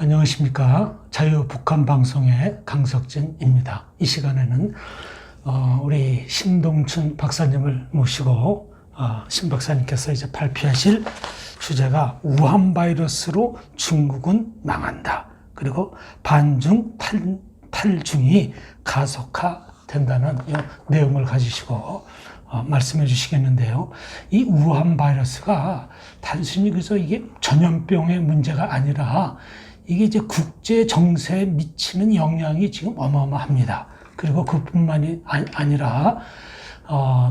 안녕하십니까. 자유북한방송의 강석진입니다. 이 시간에는 우리 신동춘 박사님을 모시고 신 박사님께서 이제 발표하실 주제가 우한 바이러스로 중국은 망한다. 그리고 반중 탈중이 가속화된다는 이 내용을 가지시고 말씀해 주시겠는데요. 이 우한 바이러스가 단순히 그래서 이게 전염병의 문제가 아니라 이게 이제 국제 정세에 미치는 영향이 지금 어마어마합니다. 그리고 그뿐만이 아니라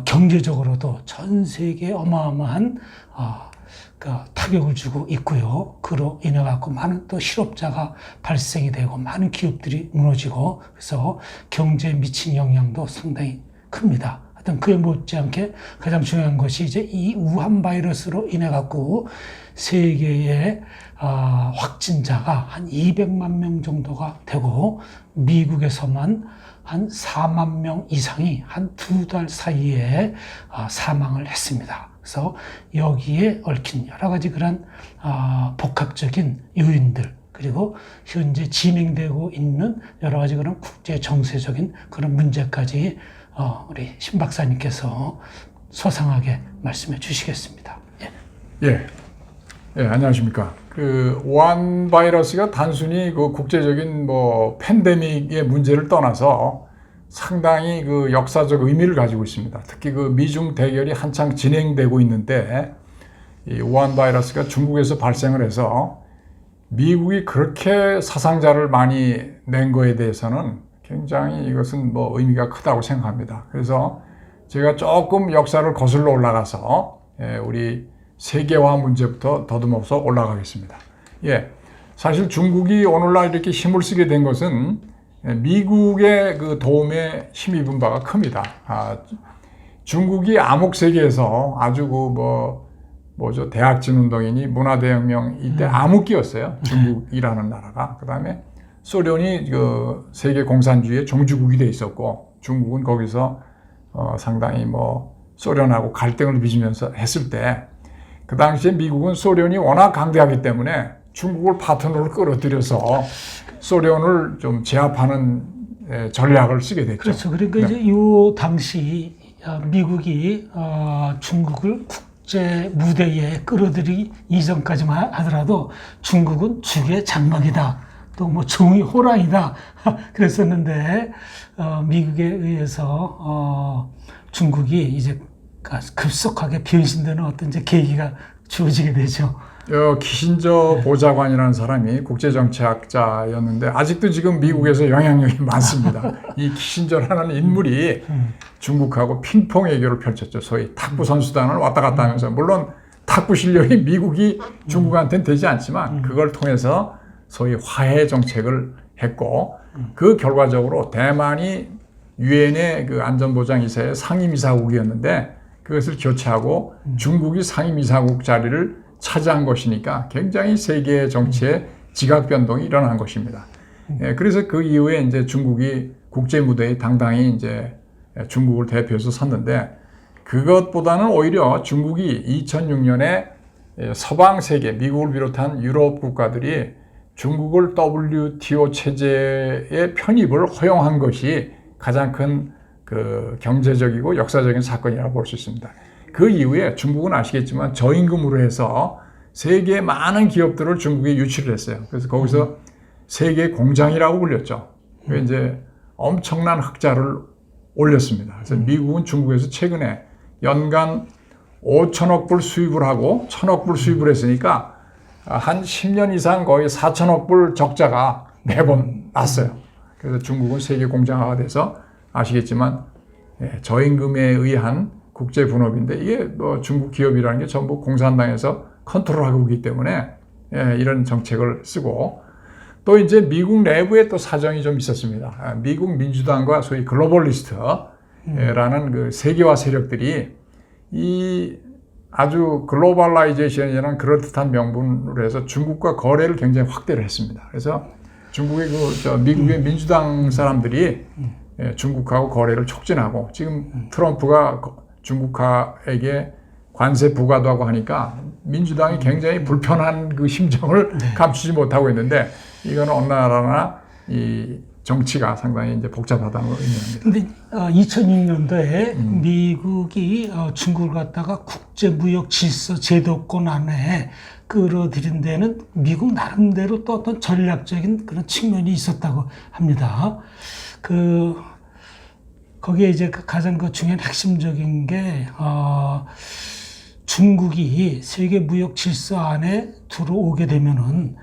경제적으로도 전 세계에 어마어마한 타격을 주고 있고요. 그로 인해 갖고 많은 또 실업자가 발생이 되고 많은 기업들이 무너지고 그래서 경제에 미친 영향도 상당히 큽니다. 하여튼 그에 못지않게 가장 중요한 것이 이제 이 우한 바이러스로 인해 갖고 세계의 확진자가 한 200만 명 정도가 되고 미국에서만 한 4만 명 이상이 한 2달 사이에 사망을 했습니다. 그래서 여기에 얽힌 여러 가지 그런 복합적인 요인들 그리고 현재 진행되고 있는 여러 가지 그런 국제 정세적인 그런 문제까지 우리 신 박사님께서 소상하게 말씀해 주시겠습니다. 예, 안녕하십니까. 그 우한 바이러스가 단순히 그 국제적인 팬데믹의 문제를 떠나서 상당히 그 역사적 의미를 가지고 있습니다. 특히 그 미중 대결이 한창 진행되고 있는데 이 우한 바이러스가 중국에서 발생을 해서 미국이 그렇게 사상자를 많이 낸 거에 대해서는 굉장히 이것은 의미가 크다고 생각합니다. 그래서 제가 조금 역사를 거슬러 올라가서 우리 세계화 문제부터 더듬어서 올라가겠습니다. 사실 중국이 오늘날 이렇게 힘을 쓰게 된 것은 미국의 그 도움에 힘입은 바가 큽니다. 중국이 암흑 세계에서 아주 대학진 운동이니 문화대혁명 이때 암흑기였어요. 중국이라는 나라가. 그 다음에 소련이 그 세계 공산주의의 종주국이 돼 있었고 중국은 거기서 상당히 소련하고 갈등을 빚으면서 했을 때 그 당시에 미국은 소련이 워낙 강대하기 때문에 중국을 파트너로 끌어들여서 소련을 좀 제압하는 전략을 쓰게 됐죠. 그렇죠. 그러니까 이제 이 당시 미국이 중국을 국제 무대에 끌어들이기 이전까지만 하더라도 중국은 죽의 장막이다. 또 종이 호랑이다. 그랬었는데 미국에 의해서 중국이 이제 급속하게 변신되는 어떤 이제 계기가 주어지게 되죠. 키신저 보좌관이라는 사람이 국제정치학자였는데 아직도 지금 미국에서 영향력이 많습니다. 이 키신저라는 인물이 중국하고 핑퐁 외교를 펼쳤죠. 소위 탁구 선수단을 왔다 갔다 하면서 물론 탁구 실력이 미국이 중국한테는 되지 않지만 그걸 통해서 소위 화해 정책을 했고 그 결과적으로 대만이 유엔의 그 안전보장이사의 상임이사국이었는데 그것을 교체하고 중국이 상임이사국 자리를 차지한 것이니까 굉장히 세계 정치의 지각 변동이 일어난 것입니다. 그래서 그 이후에 이제 중국이 국제 무대에 당당히 이제 중국을 대표해서 섰는데 그것보다는 오히려 중국이 2006년에 서방 세계, 미국을 비롯한 유럽 국가들이 중국을 WTO 체제의 편입을 허용한 것이 가장 큰 그 경제적이고 역사적인 사건이라고 볼 수 있습니다. 그 이후에 중국은 아시겠지만 저임금으로 해서 세계의 많은 기업들을 중국에 유치를 했어요. 그래서 거기서 세계 공장이라고 불렸죠. 이제 엄청난 흑자를 올렸습니다. 그래서 미국은 중국에서 최근에 연간 5천억 불 수입을 하고 1,000억 불 수입을 했으니까 한 10년 이상 거의 4천억 불 적자가 매번 났어요. 그래서 중국은 세계 공장화가 돼서 아시겠지만 저임금에 의한 국제 분업인데 이게 중국 기업이라는 게 전부 공산당에서 컨트롤하고 있기 때문에 이런 정책을 쓰고 또 이제 미국 내부에 또 사정이 좀 있었습니다. 미국 민주당과 소위 글로벌리스트라는 그 세계화 세력들이 이 아주 글로벌라이제이션이라는 그럴듯한 명분으로 해서 중국과 거래를 굉장히 확대를 했습니다. 그래서 중국의 미국의 민주당 사람들이 중국하고 거래를 촉진하고 지금 트럼프가 중국에게 관세 부과도 하고 하니까 민주당이 굉장히 불편한 그 심정을 감추지 못하고 있는데 이거는 어느 나라나 이 정치가 상당히 이제 복잡하다는 걸 의미합니다. 근데 2006년도에 미국이 중국을 갖다가 국제무역 질서 제도권 안에 끌어들인 데는 미국 나름대로 또 어떤 전략적인 그런 측면이 있었다고 합니다. 거기에 이제 가장 중요한 핵심적인 게 중국이 세계 무역 질서 안에 들어오게 되면은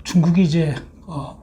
중국이 이제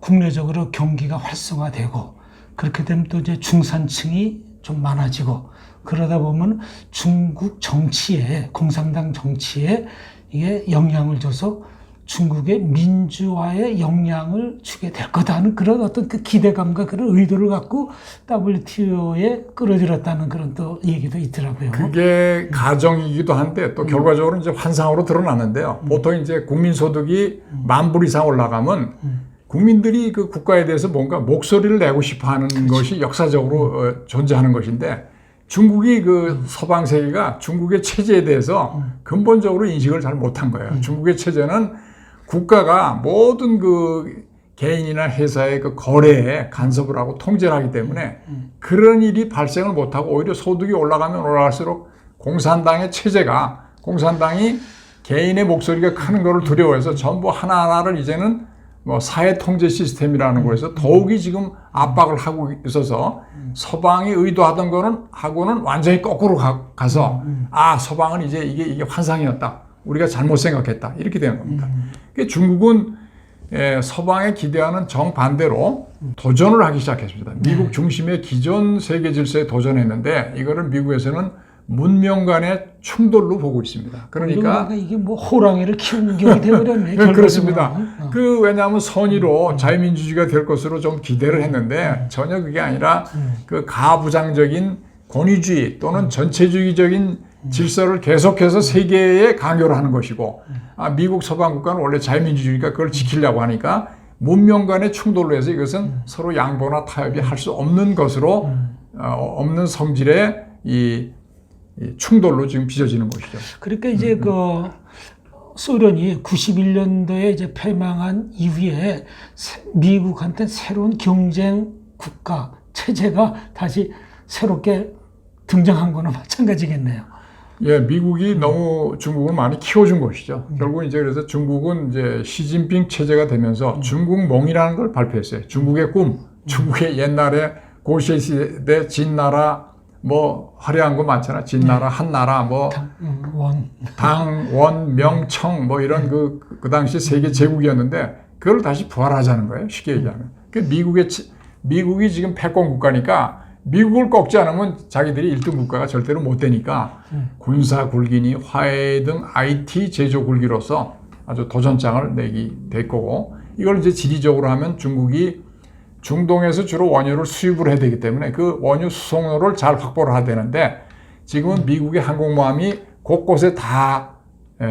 국내적으로 경기가 활성화되고 그렇게 되면 또 이제 중산층이 좀 많아지고 그러다 보면 중국 정치에 공산당 정치에 이게 영향을 줘서 중국의 민주화에 영향을 주게 될 거다 하는 그런 어떤 그 기대감과 그런 의도를 갖고 WTO에 끌어들였다는 그런 또 얘기도 있더라고요. 그게 가정이기도 한데 또 결과적으로 이제 환상으로 드러났는데요. 보통 이제 국민소득이 10,000불 이상 올라가면 국민들이 그 국가에 대해서 뭔가 목소리를 내고 싶어 하는 것이 역사적으로 존재하는 것인데 중국이 그 서방 세계가 중국의 체제에 대해서 근본적으로 인식을 잘 못한 거예요. 중국의 체제는 국가가 모든 그 개인이나 회사의 그 거래에 간섭을 하고 통제를 하기 때문에 그런 일이 발생을 못하고 오히려 소득이 올라가면 올라갈수록 공산당의 체제가 공산당이 개인의 목소리가 크는 것을 두려워해서 전부 하나하나를 이제는 뭐 사회 통제 시스템이라는 거에서 더욱이 지금 압박을 하고 있어서 서방이 의도하던 거는 하고는 완전히 거꾸로 가서 서방은 이제 이게 환상이었다. 우리가 잘못 생각했다. 이렇게 되는 겁니다. 중국은 서방에 기대하는 정반대로 도전을 하기 시작했습니다. 미국 중심의 기존 세계 질서에 도전했는데 이거를 미국에서는 문명 간의 충돌로 보고 있습니다. 그러니까 이게 뭐 호랑이를 키우는 격이 되어버렸네. 그렇습니다. 왜냐하면 선의로 자유민주주의가 될 것으로 좀 기대를 했는데 전혀 그게 아니라 그 가부장적인 권위주의 또는 전체주의적인 질서를 계속해서 세계에 강요를 하는 것이고 미국 서방 국가는 원래 자유민주주의니까 그걸 지키려고 하니까 문명 간의 충돌로 해서 이것은 서로 양보나 타협이 할 수 없는 것으로 없는 성질의 이 충돌로 지금 빚어지는 것이죠. 그러니까 이제 소련이 91년도에 이제 패망한 이후에 미국한테 새로운 경쟁 국가 체제가 다시 새롭게 등장한 거나 마찬가지겠네요. 예, 미국이 너무 중국을 많이 키워준 것이죠. 결국 이제 그래서 중국은 이제 시진핑 체제가 되면서 중국몽이라는 걸 발표했어요. 중국의 꿈, 중국의 옛날에 고시의 시대 진나라 뭐 화려한 거 많잖아. 진나라, 한나라, 뭐 당, 원, 명, 청 뭐 이런 그 당시 세계 제국이었는데 그걸 다시 부활하자는 거예요. 쉽게 얘기하면. 미국이 지금 패권 국가니까 미국을 꺾지 않으면 자기들이 1등 국가가 절대로 못 되니까 군사 굴기니 화해 등 IT 제조 굴기로서 아주 도전장을 내기 될 거고 이걸 이제 지리적으로 하면 중국이 중동에서 주로 원유를 수입을 해야 되기 때문에 그 원유 수송로를 잘 확보를 해야 되는데 지금은 미국의 항공모함이 곳곳에 다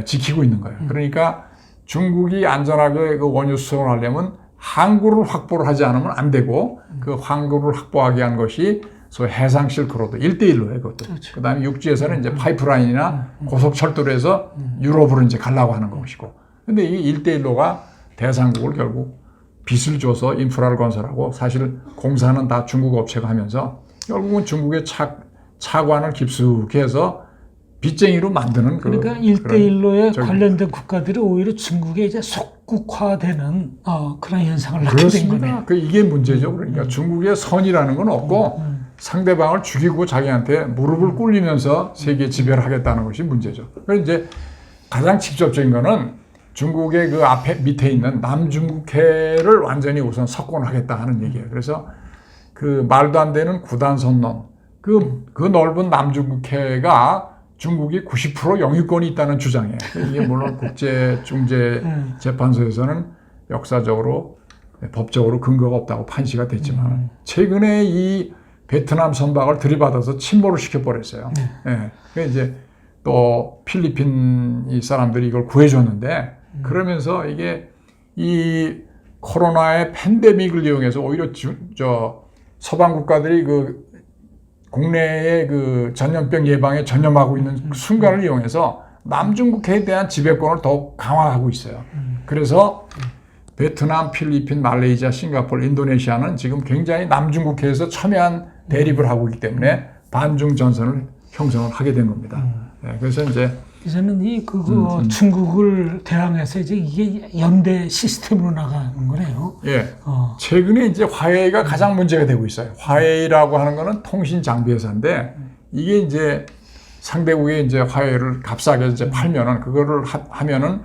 지키고 있는 거예요. 그러니까 중국이 안전하게 그 원유 수송을 하려면 항구를 확보를 하지 않으면 안 되고 그 항구를 확보하게 한 것이 소위 해상 실크로드 1대1로 해요. 그것도. 그렇죠. 그다음에 육지에서는 이제 파이프라인이나 고속철도로 해서 유럽으로 이제 가려고 하는 것이고. 근데 이 1대1로가 대상국을 결국 빚을 줘서 인프라를 건설하고 사실 공사는 다 중국 업체가 하면서 결국은 중국의 차관을 깊숙이 해서 빚쟁이로 만드는 그러니까 1대1로에 관련된 국가들이 오히려 중국에 이제 속국화되는 그런 현상을 낳게 된 거네요. 이게 문제죠. 그러니까 중국의 선이라는 건 없고 상대방을 죽이고 자기한테 무릎을 꿇리면서 세계 지배를 하겠다는 것이 문제죠. 그래서 이제 가장 직접적인 거는 중국의 그 앞에 밑에 있는 남중국해를 완전히 우선 석권하겠다 하는 얘기예요. 그래서 그 말도 안 되는 구단선론, 그 넓은 남중국해가 중국이 90% 영유권이 있다는 주장이에요. 이게 물론 국제중재재판소에서는 역사적으로 법적으로 근거가 없다고 판시가 됐지만 최근에 이 베트남 선박을 들이받아서 침몰을 시켜버렸어요. 그래서 이제 또 필리핀 이 사람들이 이걸 구해줬는데 그러면서 이게 이 코로나의 팬데믹을 이용해서 오히려 서방 국가들이 그 국내의 그 전염병 예방에 전념하고 있는 순간을 이용해서 남중국해에 대한 지배권을 더욱 강화하고 있어요. 그래서 베트남, 필리핀, 말레이시아, 싱가포르, 인도네시아는 지금 굉장히 남중국해에서 첨예한 대립을 하고 있기 때문에 반중 전선을 형성을 하게 된 겁니다. 네, 그래서 이제 이제는 중국을 대항해서 이제 이게 연대 시스템으로 나가는 거네요. 예. 최근에 이제 화웨이가 가장 문제가 되고 있어요. 화웨이라고 하는 거는 통신 장비 회사인데 이게 이제 상대국에 이제 화웨이를 값싸게 이제 팔면은 그거를 하면은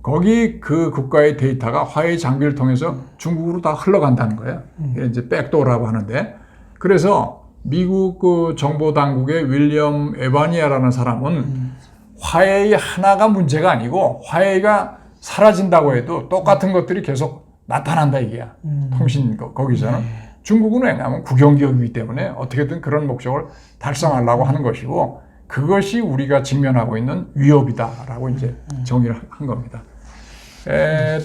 거기 그 국가의 데이터가 화웨이 장비를 통해서 중국으로 다 흘러간다는 거예요. 이게 이제 백도어라고 하는데 그래서 미국 그 정보 당국의 윌리엄 에바니아라는 사람은 화웨이 하나가 문제가 아니고 화웨이가 사라진다고 해도 똑같은 것들이 계속 나타난다 이게야. 통신 거기서는. 중국은 왜냐하면 국영기업이기 때문에 어떻게든 그런 목적을 달성하려고 하는 것이고 그것이 우리가 직면하고 있는 위협이다라고 이제 정의를 한 겁니다.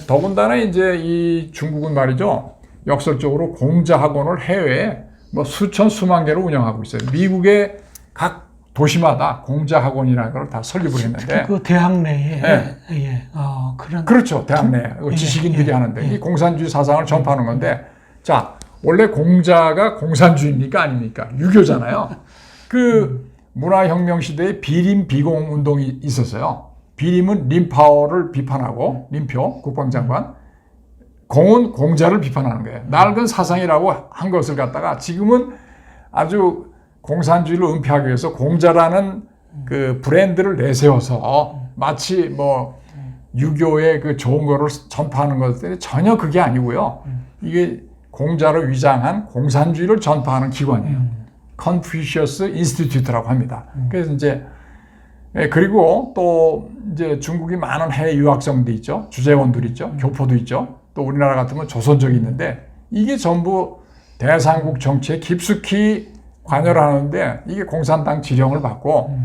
더군다나 이제 이 중국은 말이죠. 역설적으로 공자학원을 해외에 뭐 수천 수만 개를 운영하고 있어요. 미국의 각 도시마다 공자학원이라는 걸 다 설립을 했는데 그 대학 내에 그런 그렇죠. 대학 내 지식인들이 하는데 이 공산주의 사상을 전파하는 건데 자 원래 공자가 공산주의입니까 아닙니까? 유교잖아요. 그 문화혁명 시대에 비림 비공 운동이 있었어요. 비림은 림파오를 비판하고 림표 국방장관, 공은 공자를 비판하는 거예요. 낡은 사상이라고 한 것을 갖다가 지금은 아주 공산주의를 은폐하기 위해서 공자라는 그 브랜드를 내세워서 마치 뭐 유교의 그 좋은 거를 전파하는 것들이 전혀 그게 아니고요. 이게 공자를 위장한 공산주의를 전파하는 기관이에요. 컨퓨셔스 인스티튜트라고 합니다. 그래서 이제 그리고 또 이제 중국이 많은 해외 유학생도 있죠. 주재원들 있죠. 교포도 있죠. 또 우리나라 같으면 조선족이 있는데 이게 전부 대상국 정치에 깊숙이 관여를 하는데 이게 공산당 지령을 받고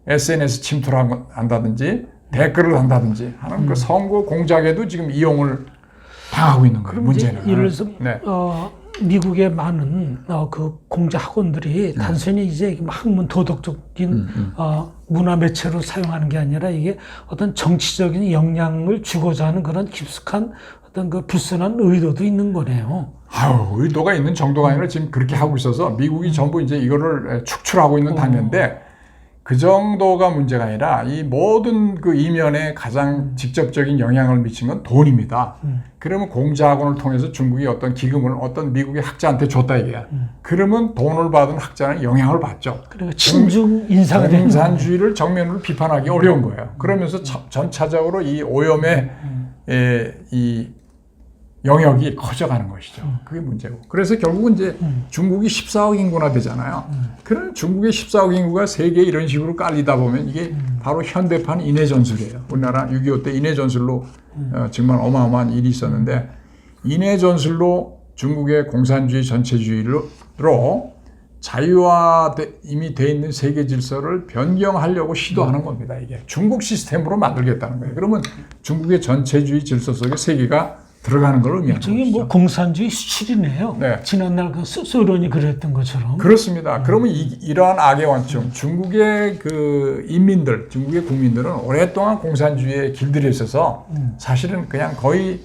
SNS 침투를 한다든지 댓글을 한다든지 하는 그 선거 공작에도 지금 이용을 당하고 있는 거예요. 문제는. 예를 들어서 미국의 많은 그 공자 학원들이 단순히 이제 학문 도덕적인 문화 매체로 사용하는 게 아니라 이게 어떤 정치적인 영향을 주고자 하는 그런 깊숙한 어떤 그 불순한 의도도 있는 거네요. 의도가 있는 정도가 아니라 지금 그렇게 하고 있어서 미국이 전부 이제 이거를 축출하고 있는 단계인데 그 정도가 문제가 아니라 이 모든 그 이면에 가장 직접적인 영향을 미친 건 돈입니다. 그러면 공자학원을 통해서 중국이 어떤 기금을 어떤 미국의 학자한테 줬다 이게야. 그러면 돈을 받은 학자는 영향을 받죠. 그리고 친중 인사가 되는 공산주의를 정면으로 비판하기 어려운 거예요. 그러면서 전차적으로 이 오염의 이 영역이 커져가는 것이죠. 그게 문제고. 그래서 결국은 이제 중국이 14억 인구나 되잖아요. 그런 중국의 14억 인구가 세계에 이런 식으로 깔리다 보면 이게 바로 현대판 인해전술이에요. 우리나라 6.25 때 인해전술로 정말 어마어마한 일이 있었는데 인해전술로 중국의 공산주의 전체주의로 자유화 이미 돼 있는 세계 질서를 변경하려고 시도하는 겁니다. 이게 중국 시스템으로 만들겠다는 거예요. 그러면 중국의 전체주의 질서 속에 세계가 들어가는 걸 의미하는 저게 것이죠. 뭐 공산주의 수출이네요. 네. 지난날 그 소련이 그랬던 것처럼. 그렇습니다. 그러면 이러한 악의 원칙, 중국의 그 인민들, 중국의 국민들은 오랫동안 공산주의에 길들여 있어서 사실은 그냥 거의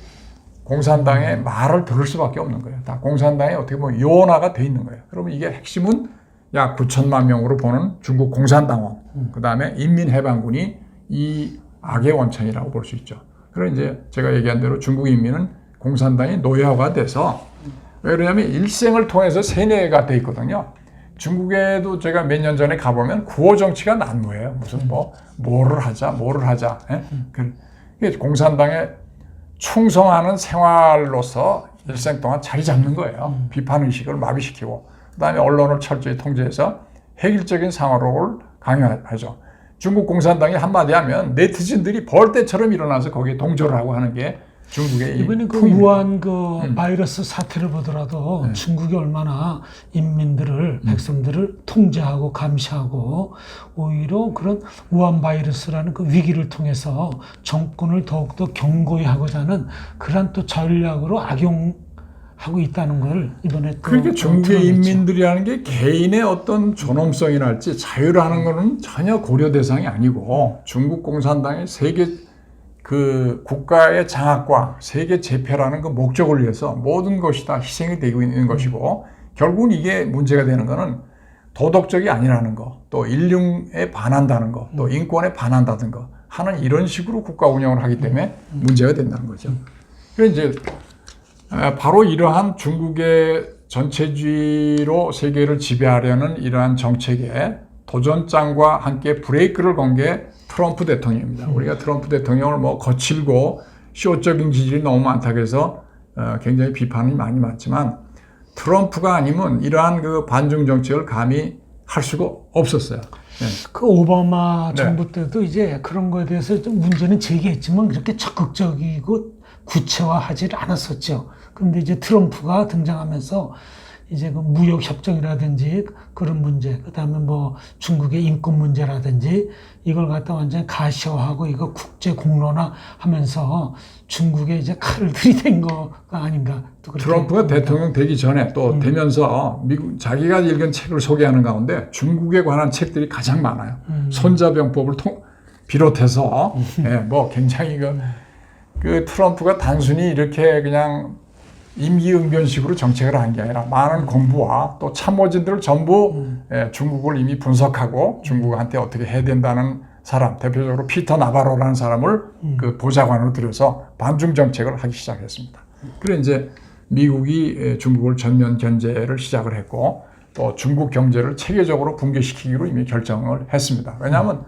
공산당의 말을 들을 수밖에 없는 거예요. 다 공산당에 어떻게 보면 요원화가 돼 있는 거예요. 그러면 이게 핵심은 약 9천만 명으로 보는 중국 공산당원, 그 다음에 인민해방군이 이 악의 원천이라고 볼 수 있죠. 그럼 이제 제가 얘기한 대로 중국 인민은 공산당이 노예화가 돼서 왜 그러냐면 일생을 통해서 세뇌가 돼 있거든요. 중국에도 제가 몇 년 전에 가보면 구호 정치가 난무해요. 무슨 뭐를 하자. 그게 공산당에 충성하는 생활로서 일생 동안 자리 잡는 거예요. 비판 의식을 마비시키고 그다음에 언론을 철저히 통제해서 획일적인 생활을 강요하죠. 중국 공산당이 한마디 하면 네티즌들이 벌떼처럼 일어나서 거기에 동조를 하고 하는 게 중국의 이번에 그 우한 그 바이러스 사태를 보더라도 중국이 얼마나 인민들을 백성들을 통제하고 감시하고 오히려 그런 우한 바이러스라는 그 위기를 통해서 정권을 더욱더 견고히 하고자 하는 그런 또 전략으로 악용하고 있다는 걸 이번에 또 그러니까 중국의 인민들이라는 게 개인의 어떤 존엄성이랄지 자유라는 거는 전혀 고려 대상이 아니고 중국 공산당의 세계 그 국가의 장악과 세계 재패라는 그 목적을 위해서 모든 것이 다 희생이 되고 있는 것이고 결국은 이게 문제가 되는 거는 도덕적이 아니라는 거, 또 인륜에 반한다는 거, 또 인권에 반한다는 거 하는 이런 식으로 국가 운영을 하기 때문에 문제가 된다는 거죠. 그래서 이제 바로 이러한 중국의 전체주의로 세계를 지배하려는 이러한 정책에 도전장과 함께 브레이크를 건 게 트럼프 대통령입니다. 우리가 트럼프 대통령을 뭐 거칠고 쇼적인 지질이 너무 많다고 해서 굉장히 비판이 많이 많지만 트럼프가 아니면 이러한 그 반중 정책을 감히 할 수가 없었어요. 네. 그 오바마 정부 때도 이제 그런 거에 대해서 좀 문제는 제기했지만 그렇게 적극적이고 구체화하지 않았었죠. 그런데 이제 트럼프가 등장하면서 이제 그 무역 협정이라든지 그런 문제, 그다음에 뭐 중국의 인권 문제라든지 이걸 갖다 완전히 가시화하고 이거 국제 공론화하면서 중국에 이제 칼을 들이댄 거가 아닌가. 또 트럼프가 대통령 되기 전에 또 되면서 미국 자기가 읽은 책을 소개하는 가운데 중국에 관한 책들이 가장 많아요. 손자병법을 비롯해서 예, 뭐 굉장히 그 트럼프가 단순히 이렇게 그냥 임기응변식으로 정책을 한 게 아니라 많은 공부와 또 참모진들을 전부 중국을 이미 분석하고 중국한테 어떻게 해야 된다는 사람, 대표적으로 피터 나바로라는 사람을 그 보좌관으로 들여서 반중 정책을 하기 시작했습니다. 그래 이제 미국이 중국을 전면 견제를 시작을 했고 또 중국 경제를 체계적으로 붕괴시키기로 이미 결정을 했습니다. 왜냐하면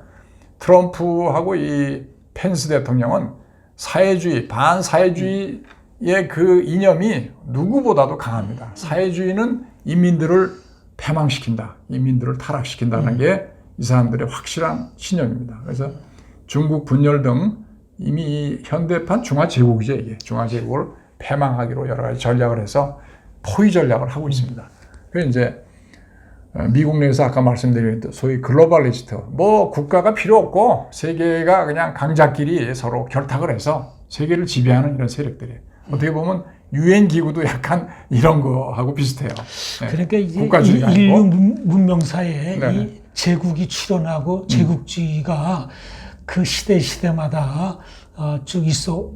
트럼프하고 이 펜스 대통령은 사회주의, 반사회주의 그 이념이 누구보다도 강합니다. 사회주의는 인민들을 패망시킨다, 인민들을 타락시킨다는 게 이 사람들의 확실한 신념입니다. 그래서 중국 분열 등 이미 현대판 중화제국이죠. 이게 중화제국을 패망하기로 여러 가지 전략을 해서 포위 전략을 하고 있습니다. 그래서 이제 미국 내에서 아까 말씀드린 소위 글로벌리스트, 뭐 국가가 필요 없고 세계가 그냥 강자끼리 서로 결탁을 해서 세계를 지배하는 이런 세력들이에요. 어떻게 보면 유엔 기구도 약간 이런 거하고 비슷해요. 네. 그러니까 이제 국가주의가 인류 문명사에 네네. 이 제국이 출현하고 제국주의가 그 시대마다 쭉 있어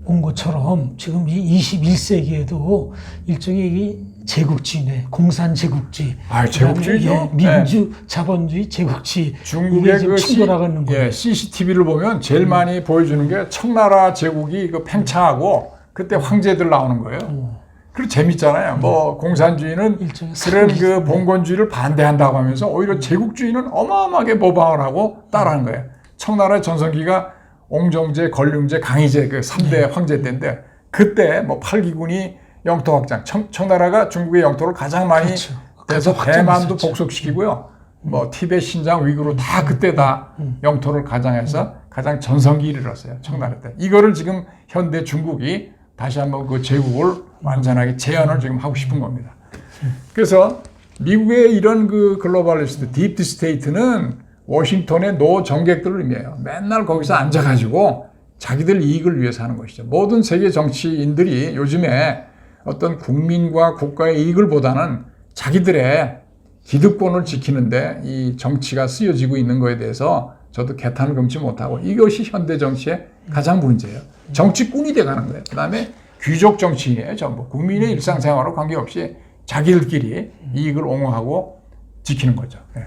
온 것처럼 지금 이 21세기에도 일종의 이 제국주의네, 공산 제국주의, 제국주의죠. 민주 자본주의 제국주의, 중국의 이게 지금 충돌하는 거예요. CCTV를 보면 제일 많이 보여주는 게 청나라 제국이 그 팽창하고 그때 황제들 나오는 거예요. 그리고 재밌잖아요. 뭐 공산주의는 그런 그 봉건주의를 반대한다고 하면서 오히려 제국주의는 어마어마하게 모방을 하고 따라하는 거예요. 청나라 전성기가 옹정제, 걸륭제, 강희제 그 3대 황제 때인데 그때 뭐 8기군이 영토 확장, 청나라가 중국의 영토를 가장 많이 돼서 대만도 복속시키고요. 뭐 티베트, 신장, 위구르 다 그때 다 영토를 가장해서 가장 전성기 이르렀어요. 청나라 때. 이거를 지금 현대 중국이 다시 한번 그 제국을 완전하게 재현을 지금 하고 싶은 겁니다. 그래서 미국의 이런 그 글로벌리스트, 딥 스테이트는 워싱턴의 노 정객들을 의미해요. 맨날 거기서 앉아가지고 자기들 이익을 위해서 하는 것이죠. 모든 세계 정치인들이 요즘에 어떤 국민과 국가의 이익을 보다는 자기들의 기득권을 지키는데 이 정치가 쓰여지고 있는 거에 대해서 저도 개탄을 금치 못하고 이것이 현대 정치의 가장 문제예요. 정치꾼이 돼가는 거예요. 그 다음에 귀족 정치인이에요. 전부. 국민의 일상생활과 관계없이 자기들끼리 이익을 옹호하고 지키는 거죠. 예.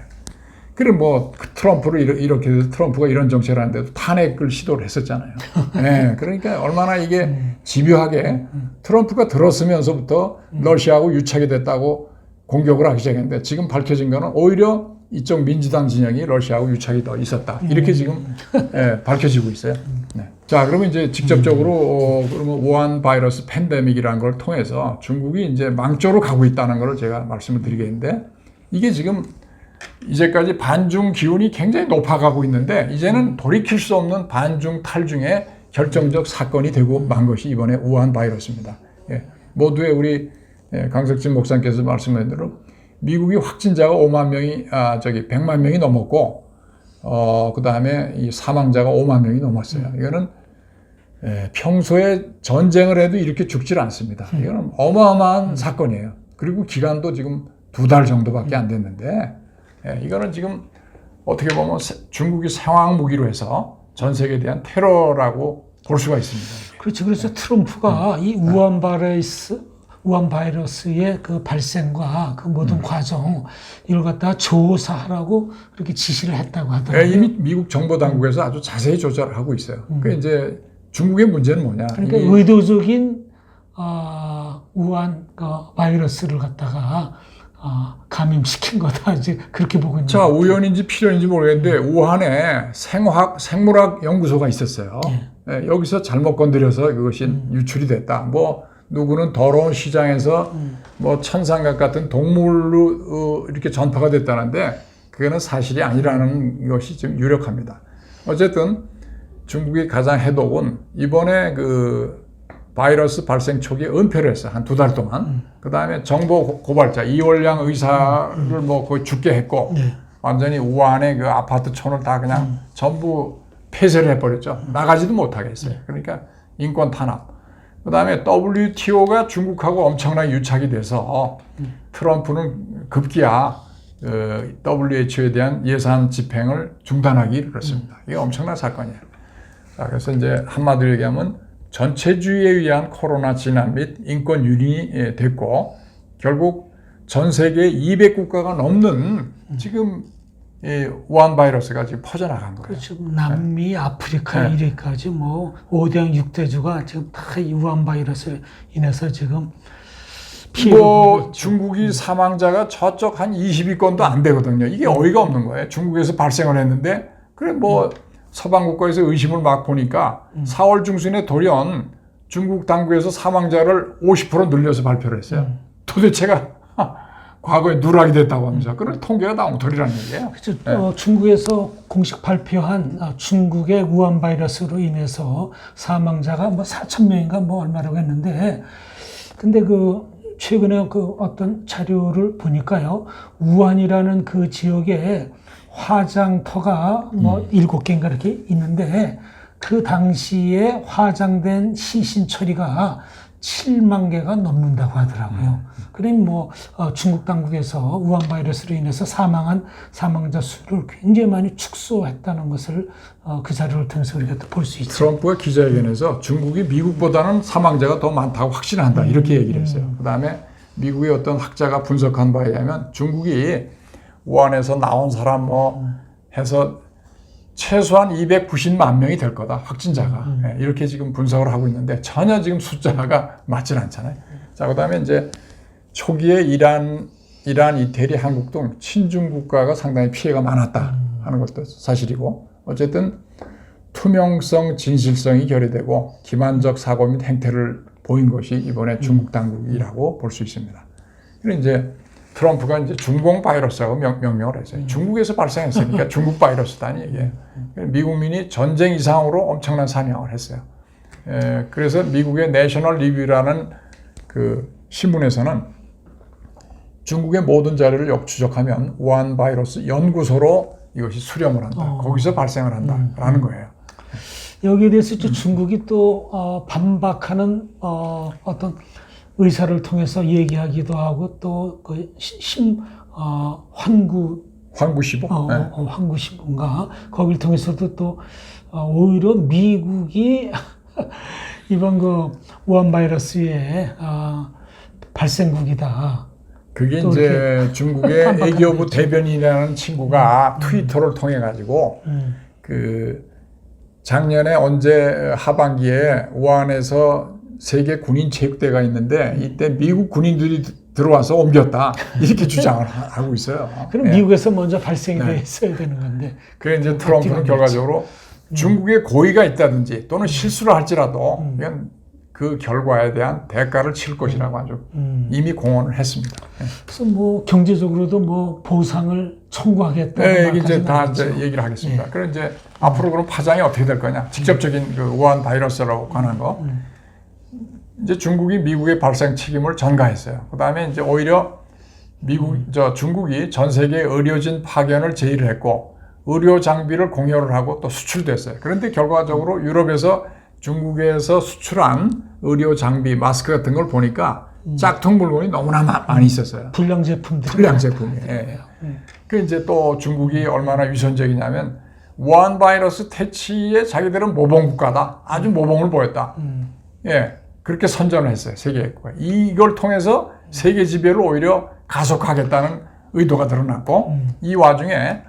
그래 뭐 트럼프를 이렇게 해서 트럼프가 이런 정책을 하는데도 탄핵을 시도를 했었잖아요. 예. 그러니까 얼마나 이게 집요하게 트럼프가 들었으면서부터 러시아하고 유착이 됐다고 공격을 하기 시작했는데 지금 밝혀진 거는 오히려 이쪽 민주당 진영이 러시아하고 유착이 더 있었다. 이렇게 지금 밝혀지고 있어요. 네. 자, 그러면 이제 직접적으로 그러면 우한 바이러스 팬데믹이라는 걸 통해서 중국이 이제 망조로 가고 있다는 걸 제가 말씀을 드리겠는데 이게 지금 이제까지 반중 기운이 굉장히 높아가고 있는데 이제는 돌이킬 수 없는 반중 탈중의 결정적 사건이 되고 만 것이 이번에 우한 바이러스입니다. 예. 모두의 우리 강석진 목사님께서 말씀하신 대로 미국이 확진자가 100만 명이 넘었고, 그 다음에 이 사망자가 5만 명이 넘었어요. 이거는 평소에 전쟁을 해도 이렇게 죽질 않습니다. 이거는 어마어마한 사건이에요. 그리고 기간도 지금 2달 정도밖에 안 됐는데, 이거는 지금 어떻게 보면 중국이 상황 무기로 해서 전 세계에 대한 테러라고 볼 수가 있습니다. 그렇죠. 그래서 트럼프가 이 우한 바이러스의 그 발생과 그 모든 과정 이걸 갖다가 조사하라고 그렇게 지시를 했다고 하더라고요. 이미 미국 정보 당국에서 아주 자세히 조사를 하고 있어요. 그 이제 중국의 문제는 뭐냐? 그러니까 의도적인 우한 바이러스를 갖다가 감염시킨 거다 이제 그렇게 보고 있는 자, 거죠. 우연인지 필연인지 모르겠는데 우한에 생물학 연구소가 있었어요. 여기서 잘못 건드려서 그것이 유출이 됐다. 뭐 누구는 더러운 시장에서 뭐 천상각 같은 동물로 이렇게 전파가 됐다는데 그거는 사실이 아니라는 것이 좀 유력합니다. 어쨌든 중국의 가장 해독은 이번에 그 바이러스 발생 초기에 은폐를 했어요. 한 2달 동안. 그 다음에 정보 고발자 이월량 의사를 뭐 거의 죽게 했고 완전히 우한의 그 아파트 촌을 다 그냥 전부 폐쇄를 해버렸죠. 나가지도 못하게 했어요. 그러니까 인권 탄압. 그 다음에 WTO가 중국하고 엄청나게 유착이 돼서 트럼프는 급기야 WHO에 대한 예산 집행을 중단하기로 했습니다. 이게 엄청난 사건이에요. 자, 그래서 이제 한마디로 얘기하면 전체주의에 의한 코로나 진압 및 인권 유린이 됐고 결국 전 세계 200국가가 넘는 지금 이 우한 바이러스가 지금 퍼져나간 거예요. 그렇죠. 남미, 아프리카 이래까지 뭐 5대 6대주가 지금 다 이 우한 바이러스로 인해서 지금 피해를 보고 있죠. 중국이 사망자가 저쪽 한 20위권도 안 되거든요. 이게 어이가 없는 거예요. 중국에서 발생을 했는데 그래 뭐 서방 국가에서 의심을 막 보니까 4월 중순에 돌연 중국 당국에서 사망자를 50% 늘려서 발표를 했어요. 도대체가 과거에 누락이 됐다고 하면서 그런 통계가 다 엉터리라는 얘기예요. 그렇죠. 중국에서 공식 발표한 중국의 우한 바이러스로 인해서 사망자가 뭐 4,000명인가 뭐 얼마라고 했는데 근데 그 최근에 그 어떤 자료를 보니까요. 우한이라는 그 지역에 화장터가 뭐 7개인가 이렇게 있는데 그 당시에 화장된 시신 처리가 7만 개가 넘는다고 하더라고요. 그러니 뭐 중국 당국에서 우한 바이러스로 인해서 사망한 사망자 수를 굉장히 많이 축소했다는 것을 그 자료를 통해서 우리가 또 볼 수 있죠. 트럼프가 기자회견에서 중국이 미국보다는 사망자가 더 많다고 확신한다 이렇게 얘기를 했어요. 그다음에 미국의 어떤 학자가 분석한 바에 의하면 중국이 우한에서 나온 사람 뭐 해서 최소한 290만 명이 될 거다 확진자가 이렇게 지금 분석을 하고 있는데 전혀 지금 숫자가 맞질 않잖아요. 자, 그다음에 이제 초기에 이란, 이태리, 한국 등 친중 국가가 상당히 피해가 많았다 하는 것도 사실이고 어쨌든 투명성, 진실성이 결여되고 기만적 사고 및 행태를 보인 것이 이번에 중국 당국이라고 볼 수 있습니다. 그리고 이제 트럼프가 이제 중공 바이러스라고 명명을 했어요. 중국에서 발생했으니까 중국 바이러스다니 이게. 미국민이 전쟁 이상으로 엄청난 사명을 했어요. 그래서 미국의 내셔널 리뷰라는 그 신문에서는 중국의 모든 자료를 역추적하면 우한 바이러스 연구소로 이것이 수렴을 한다. 거기서 발생을 한다라는 거예요. 여기에 대해서 이제 중국이 또 반박하는 어떤 의사를 통해서 얘기하기도 하고 또 그 환구시보? 환구시보인가 거기를 통해서도 또 오히려 미국이 이번 그 우한 바이러스의 발생국이다. 그게 이제 중국의 애기어부 대변인이라는 친구가 트위터를 통해 가지고 그 작년에 언제 하반기에 우한에서 세계 군인 체육대회가 있는데 이때 미국 군인들이 들어와서 옮겼다 이렇게 주장을 하고 있어요. 그럼 미국에서 먼저 발생이 됐어야 되는 건데. 그래 이제 트럼프는 결과적으로 중국에 고의가 있다든지 또는 실수를 할지라도 이건 그 결과에 대한 대가를 칠 것이라고 아주 이미 공언을 했습니다. 그래서 뭐 경제적으로도 뭐 보상을 청구하겠다. 네, 이제 다 이제 얘기를 하겠습니다. 그럼 이제 앞으로 그럼 파장이 어떻게 될 거냐? 직접적인 그 우한 바이러스라고 관한 거. 이제 중국이 미국의 발생 책임을 전가했어요. 그 다음에 이제 오히려 중국이 전 세계 의료진 파견을 제의를 했고 의료 장비를 공여를 하고 또 수출됐어요. 그런데 결과적으로 유럽에서 중국에서 수출한 의료 장비, 마스크 같은 걸 보니까 짝퉁 물건이 너무나 많이 있었어요. 불량 제품들이. 불량 제품이에요. 그 이제 또 중국이 얼마나 위선적이냐면 우한 바이러스 퇴치에 자기들은 모범 국가다. 아주 모범을 보였다. 예, 그렇게 선전을 했어요. 세계국가. 이걸 통해서 세계 지배를 오히려 가속하겠다는 의도가 드러났고 이 와중에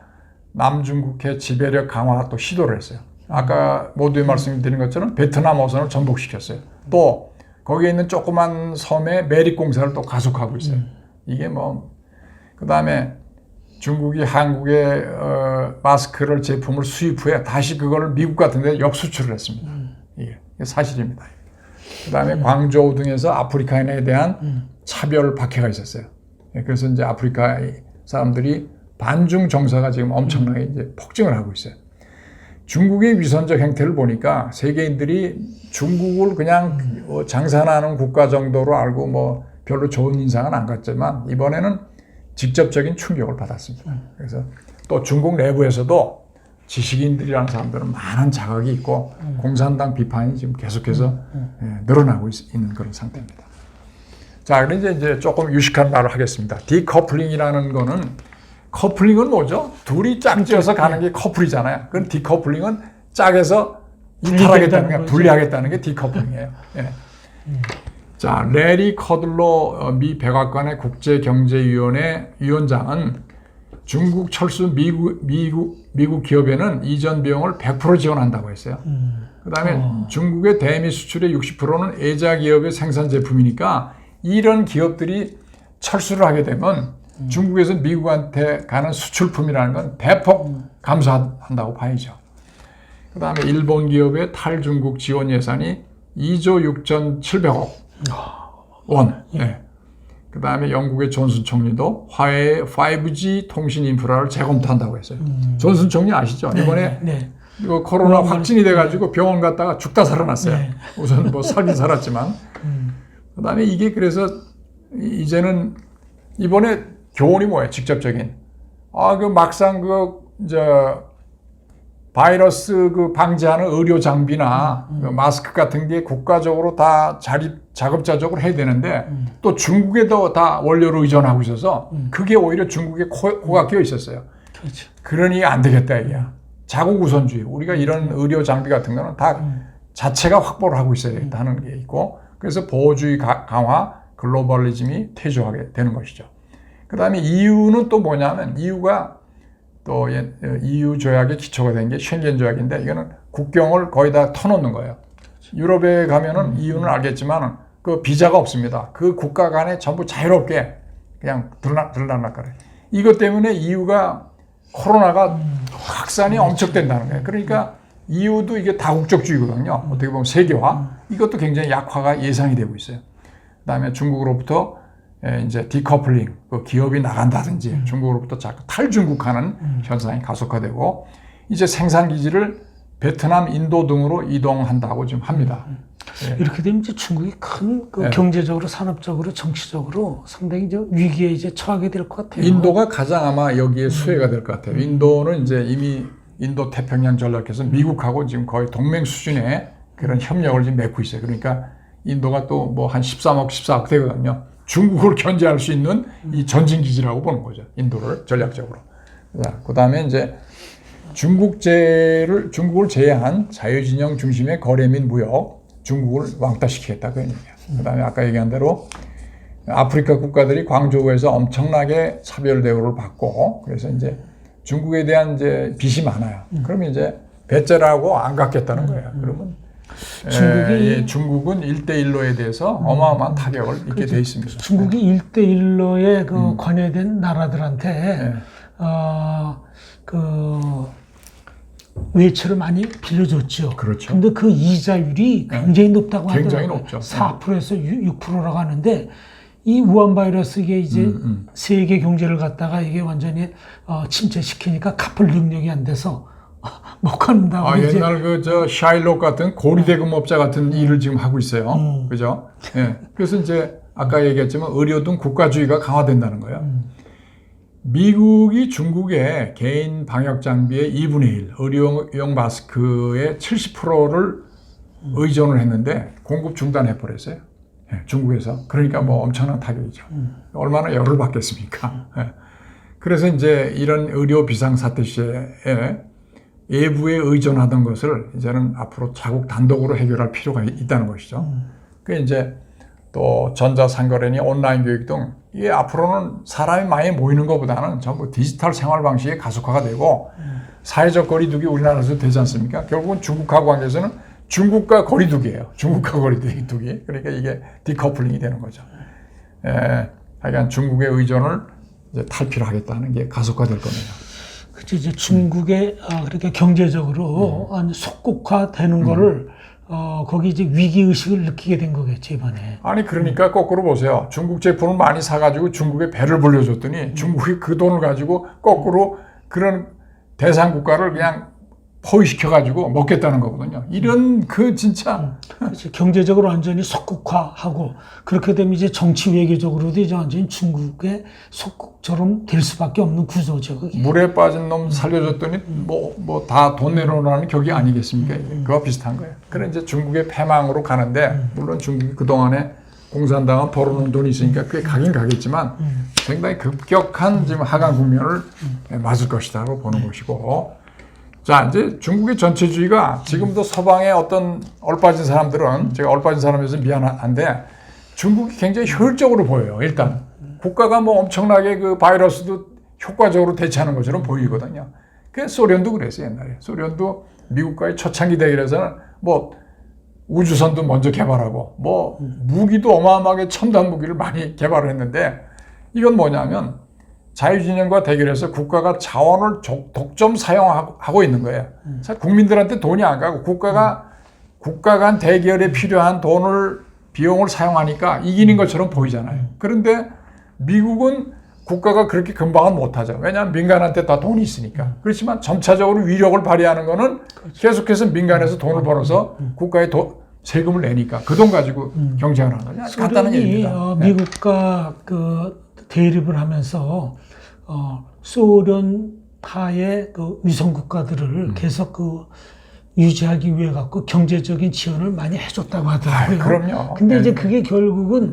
남중국해 지배력 강화 또 시도를 했어요. 아까 모두에 말씀드린 것처럼 베트남 어선을 전복시켰어요. 또 거기에 있는 조그만 섬에 매립 공사를 또 가속하고 있어요. 이게 뭐 그다음에 중국이 한국의 마스크를 제품을 수입 후에 다시 그걸 미국 같은 데 역수출을 했습니다. 이게 사실입니다. 그다음에 광저우 등에서 아프리카인에 대한 차별 박해가 있었어요. 그래서 이제 아프리카 사람들이 반중 정서가 지금 엄청나게 이제 폭증을 하고 있어요. 중국의 위선적 행태를 보니까 세계인들이 중국을 그냥 장사하는 국가 정도로 알고 뭐 별로 좋은 인상은 안 갖지만 이번에는 직접적인 충격을 받았습니다. 그래서 또 중국 내부에서도 지식인들이라는 사람들은 많은 자각이 있고 공산당 비판이 지금 계속해서 늘어나고 있는 그런 상태입니다. 자, 그런데 이제 조금 유식한 말을 하겠습니다. 디커플링이라는 거는 커플링은 뭐죠? 둘이 짝지어서 가는 게 커플이잖아요. 그럼 디커플링은 짝에서 이탈하겠다는 게 분리하겠다는 게 디커플링이에요. 예. 자, 레리 커들로 미 백악관의 국제경제위원회 위원장은 중국 철수 미국 기업에는 이전 비용을 100% 지원한다고 했어요. 그다음에 중국의 대미 수출의 60%는 애자 기업의 생산 제품이니까 이런 기업들이 철수를 하게 되면 중국에서 미국한테 가는 수출품이라는 건 대폭 감소한다고 봐야죠. 그다음에 일본 기업의 탈중국 지원 예산이 2조 6,700억 원. 네. 그다음에 영국의 존슨 총리도 화해의 5G 통신 인프라를 재검토한다고 했어요. 존슨 총리 아시죠? 이번에 이거 코로나 확진이 돼가지고 병원 갔다가 죽다 살아났어요. 우선 뭐 살긴 살았지만. 그다음에 이게 그래서 이제는 이번에 교훈이 뭐예요? 직접적인. 그 막상 바이러스 방지하는 의료 장비나 마스크 같은 게 국가적으로 다 자급자족을 해야 되는데 또 중국에도 다 원료로 의존하고 있어서 그게 오히려 중국에 코가 끼어 있었어요. 그렇죠. 그러니 안 되겠다 이게야. 자국 우선주의. 우리가 이런 의료 장비 같은 거는 다 자체가 확보를 하고 있어야 되겠다는 게 있고 그래서 보호주의 강화, 글로벌리즘이 퇴조하게 되는 것이죠. 그 다음에 EU는 또 뭐냐면 EU가 또 EU 조약의 기초가 된 게 쉔겐 조약인데 이거는 국경을 거의 다 터놓는 거예요. 유럽에 가면은 EU는 알겠지만 그 비자가 없습니다. 그 국가 간에 전부 자유롭게 그냥 들락날락거려요. 이것 때문에 EU가 코로나가 확산이 엄청 된다는 거예요. 그러니까 EU도 이게 다국적주의거든요. 어떻게 보면 세계화. 이것도 굉장히 약화가 예상이 되고 있어요. 그다음에 중국으로부터 이제 디커플링, 그 기업이 나간다든지 중국으로부터 자꾸 탈중국하는 현상이 가속화되고 이제 생산 기지를 베트남, 인도 등으로 이동한다고 지금 합니다. 이렇게 되면 이제 중국이 큰 경제적으로, 산업적으로, 정치적으로 상당히 이제 위기에 이제 처하게 될 것 같아요. 인도가 가장 아마 여기에 수혜가 될 것 같아요. 인도는 이제 이미 인도 태평양 전략에서 미국하고 지금 거의 동맹 수준의 그런 협력을 지금 맺고 있어요. 그러니까 인도가 또 뭐 한 13억, 14억 되거든요. 중국을 견제할 수 있는 이 전진 기지라고 보는 거죠. 인도를 전략적으로. 그 다음에 이제 중국을 제외한 자유진영 중심의 거래 및 무역, 중국을 왕따시키겠다 그 얘기예요. 그 다음에 아까 얘기한 대로 아프리카 국가들이 광저우에서 엄청나게 차별 대우를 받고 그래서 이제 중국에 대한 이제 빚이 많아요. 그러면 이제 배째라고 안 갚겠다는 거예요. 그러면 중국은 1대1로에 대해서 어마어마한 타격을 입게 돼 있습니다. 중국이 1대1로에 관여된 나라들한테 외채를 많이 빌려줬죠. 그렇죠. 근데 그 이자율이 굉장히 높다고 하더라고요. 굉장히 높죠. 4%에서 6%라고 하는데 이 우한 바이러스 이게 이제 세계 경제를 갖다가 이게 완전히 침체시키니까 갚을 능력이 안 돼서 못 갚는다고. 옛날 샤일록 같은 고리대금업자 같은 일을 지금 하고 있어요. 그죠? 그래서 이제 아까 얘기했지만 의료 등 국가주의가 강화된다는 거예요. 미국이 중국의 개인 방역 장비의 2분의 1, 의료용 마스크의 70%를 의존을 했는데 공급 중단해 버렸어요. 중국에서. 그러니까 뭐 엄청난 타격이죠. 얼마나 열을 받겠습니까? 그래서 이제 이런 의료 비상사태 시에 외부에 의존하던 것을 이제는 앞으로 자국 단독으로 해결할 필요가 있다는 것이죠. 그 이제 또 전자상거래니 온라인 교육 등 이게 앞으로는 사람이 많이 모이는 것보다는 전부 디지털 생활 방식의 가속화가 되고 사회적 거리두기 우리나라에서 되지 않습니까? 결국은 중국하고 관계에서는 중국과 거리두기예요. 중국과 거리두기. 그러니까 이게 디커플링이 되는 거죠. 하여간 중국의 의존을 이제 탈피하겠다는 게 가속화될 겁니다. 그치, 이제 중국의 그렇게 경제적으로 속국화되는 거를 거기 이제 위기 의식을 느끼게 된 거겠지 이번에. 아니 그러니까 거꾸로 보세요. 중국 제품을 많이 사가지고 중국에 배를 불려줬더니 중국이 그 돈을 가지고 거꾸로 그런 대상 국가를 그냥 포위시켜가지고 먹겠다는 거거든요. 이런 그 진짜 그렇지. 경제적으로 완전히 속국화하고 그렇게 되면 이제 정치 외교적으로도 이제 완전히 중국의 속국처럼 될 수밖에 없는 구조죠. 그게. 물에 빠진 놈 살려줬더니 뭐 다 돈 내놓으라는 격이 아니겠습니까? 그거와 비슷한 거예요. 그래 이제 중국의 패망으로 가는데 물론 중국이 그 동안에 공산당은 벌어놓은 돈이 있으니까 꽤 가긴 가겠지만 상당히 급격한 지금 하강 국면을 맞을 것이다라고 보는 것이고. 자, 이제 중국의 전체주의가 지금도 서방의 어떤 얼빠진 사람들은 제가 얼빠진 사람에서 미안한데 중국이 굉장히 효율적으로 보여요. 일단 국가가 뭐 엄청나게 그 바이러스도 효과적으로 대처하는 것처럼 보이거든요. 그 소련도 그랬어요. 옛날에 소련도 미국과의 초창기 대결에서는 뭐 우주선도 먼저 개발하고 뭐 무기도 어마어마하게 첨단 무기를 많이 개발을 했는데 이건 뭐냐면 자유진영과 대결해서 국가가 자원을 독점 사용하고 있는 거예요. 국민들한테 돈이 안 가고 국가 간 대결에 필요한 비용을 사용하니까 이기는 것처럼 보이잖아요. 그런데 미국은 국가가 그렇게 금방은 못하죠. 왜냐하면 민간한테 다 돈이 있으니까. 그렇지만 점차적으로 위력을 발휘하는 거는 계속해서 민간에서 돈을 벌어서 국가에 세금을 내니까 그 돈 가지고 경쟁을 하는 거죠. 간단한 얘기입니다. 미국과 그 대립을 하면서 소련파의 그 위성 국가들을 계속 그 유지하기 위해 갖고 경제적인 지원을 많이 해줬다고 하더라고요. 그럼요. 근데 이제 그게 결국은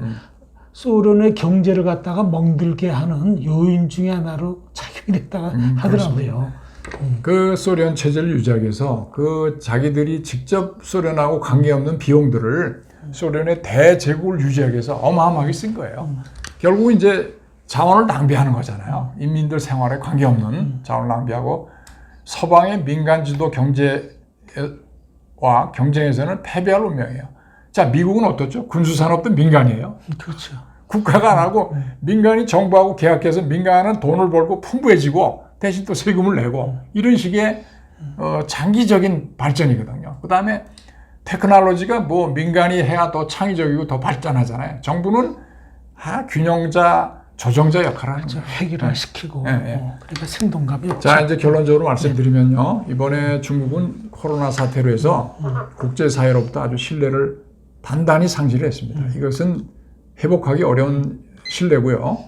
소련의 경제를 갖다가 멍들게 하는 요인 중에 하나로 작용이 됐다고 하더라고요. 그 소련 체제를 유지하기 위해서 그 자기들이 직접 소련하고 관계없는 비용들을 소련의 대제국을 유지하기 위해서 어마어마하게 쓴 거예요. 결국 이제 자원을 낭비하는 거잖아요. 인민들 생활에 관계없는 자원을 낭비하고 서방의 민간주도 경제와 경쟁에서는 패배할 운명이에요. 자, 미국은 어떻죠? 군수산업도 민간이에요. 그렇죠. 국가가 안 하고 민간이 정부하고 계약해서 민간은 돈을 벌고 풍부해지고 대신 또 세금을 내고 이런 식의 장기적인 발전이거든요. 그 다음에 테크놀로지가 뭐 민간이 해야 더 창의적이고 더 발전하잖아요. 정부는 균형자, 조정자 역할을 하는 거죠. 획일화시키고 그러니까 생동감이 없죠. 자, 이제 결론적으로 말씀드리면요. 이번에 중국은 코로나 사태로 해서 국제사회로부터 아주 신뢰를 단단히 상실을 했습니다. 이것은 회복하기 어려운 신뢰고요.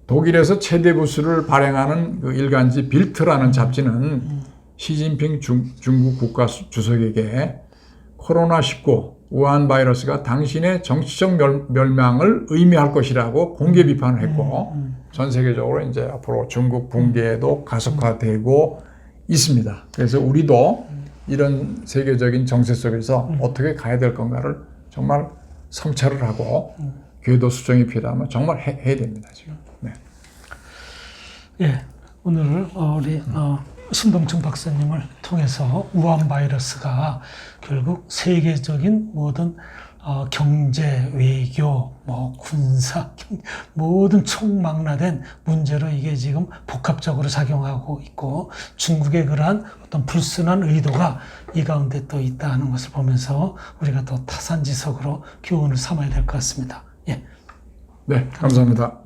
독일에서 최대 부수를 발행하는 그 일간지 빌트라는 잡지는 시진핑 중국 국가 주석에게 코로나19 우한 바이러스가 당신의 정치적 멸망을 의미할 것이라고 공개 비판을 했고 전 세계적으로 이제 앞으로 중국 붕괴도 가속화되고 있습니다. 그래서 우리도 이런 세계적인 정세 속에서 어떻게 가야 될 건가를 정말 성찰을 하고 궤도 수정이 필요하면 정말 해야 됩니다. 지금. 네. 예, 오늘 우리 신동철 박사님을 통해서 우한 바이러스가 결국 세계적인 모든 경제, 외교, 뭐 군사 모든 총망라된 문제로 이게 지금 복합적으로 작용하고 있고 중국의 그러한 어떤 불순한 의도가 이 가운데 또 있다 하는 것을 보면서 우리가 또 타산지석으로 교훈을 삼아야 될 것 같습니다. 예. 네, 감사합니다.